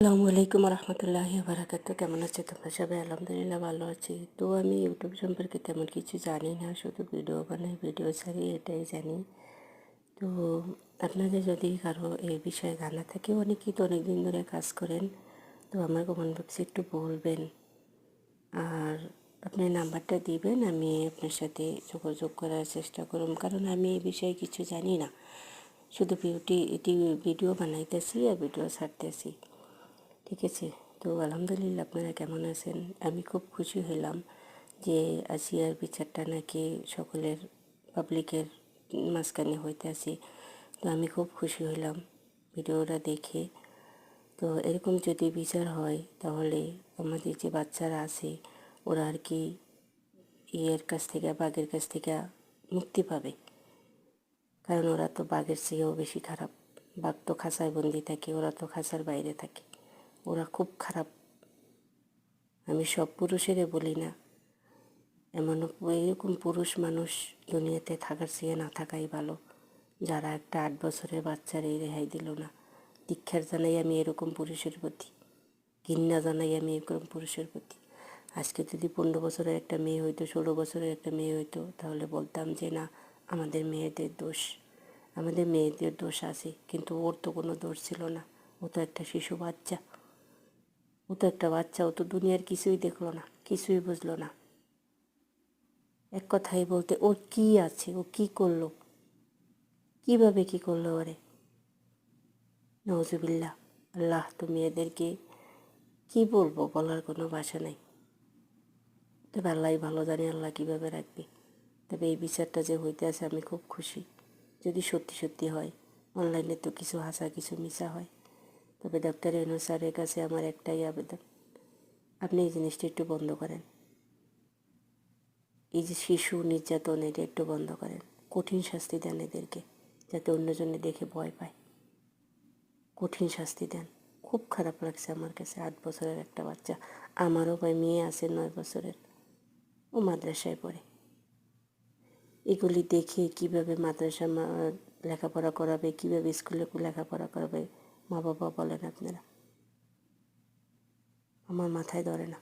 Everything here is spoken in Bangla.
আসসালামু আলাইকুম রহমতুল্লাহি বারাকাতু। কেমন আছে তোমরা সবাই? আলহামদুলিল্লাহ ভালো আছি। তো আমি ইউটিউব সম্পর্কে তেমন কিছু জানি না, শুধু ভিডিও বানাই, ভিডিও ছাড়ি, এটাই জানি। তো আপনাদের যদি কারো এই বিষয়ে জানা থাকে, অনেকেই তো অনেক দিন ধরে কাজ করেন, তো আমার কমেন্ট বক্সে একটু বলবেন। আর আপনি নাম্বারটা দিবেন, আমি আপনার সাথে যোগাযোগ করার চেষ্টা করুন, কারণ আমি এই বিষয়ে কিছু জানি না। শুধু ভিডিও বানাইতেছি আর ভিডিও ছাড়তেছি, ঠিক আছে? তো আলহামদুলিল্লাহ, আপনারা কেমন আছেন? আমি খুব খুশি হলাম যে আসিয়ার বিচারটা নাকি সকলের পাবলিকের মাঝখানে হইতেছে। তো আমি খুব খুশি হলাম ভিডিওটা দেখে। তো এরকম যদি বিচার হয় তাহলে আমাদের যে বাচ্চারা আছে ওরা আর কি কাছ থেকে, বাঘের কাছ থেকে মুক্তি পাবে, কারণ ওরা তো বাঘের চেয়েও বেশি খারাপ। বাঘ তো খাঁচায় বন্দি থাকে, ওরা তো খাঁচার বাইরে থাকে, ওরা খুব খারাপ। আমি সব পুরুষেরে বলি না, এরকম পুরুষ মানুষ দুনিয়াতে থাকার চেয়ে না থাকাই ভালো, যারা একটা 8 বছরের বাচ্চারই রেহাই দিল না। ধিক্কার জানাই আমি এরকম পুরুষের প্রতি, ঘৃণা জানাই আমি এরকম পুরুষের প্রতি। আজকে যদি 15 বছরের একটা মেয়ে হইতো, 16 বছরের একটা মেয়ে হইতো, তাহলে বলতাম যে না, আমাদের মেয়েদের দোষ, আমাদের মেয়েদের দোষ আছে। কিন্তু ওর তো কোনো দোষ ছিল না, ও তো একটা শিশু বাচ্চা, ও তো একটা বাচ্চা, ও তো দুনিয়ার কিছুই দেখলো না, কিছুই বুঝলো না। এক কথাই বলতে ওর কী আছে, ও কী করলো, কীভাবে কী করলো ওরে? নওজুবিল্লাহ। আল্লাহ, তুমি এদেরকে কী বলবো, বলার কোনো ভাষা নেই। তবে আল্লাহ ভালো জানে আল্লাহ কীভাবে রাখবে। তবে এই বিচারটা যে হইতে আছে আমি খুব খুশি, যদি সত্যি সত্যি হয়। অনলাইনে তো কিছু হাসা কিছু মিশা হয়। তবে ডক্টর ইউনূস স্যারের কাছে আমার একটাই আবেদন, আপনি এই জিনিসটা একটু বন্ধ করেন। এই যে শিশু নির্যাতন, এটা একটু বন্ধ করেন। কঠিন শাস্তি দেন এদেরকে, যাতে অন্যজনে দেখে ভয় পায়। কঠিন শাস্তি দেন। খুব খারাপ লাগছে আমার কাছে, 8 বছরের একটা বাচ্চা। আমারও ভাই মেয়ে আছে 9 বছরের, ও মাদ্রাসায় পড়ে। এগুলি দেখে কীভাবে মাদ্রাসা লেখাপড়া করাবে, কীভাবে স্কুলে লেখাপড়া করাবে মা বাবা, বলেন আপনারা? আমার মাথায় ধরে না।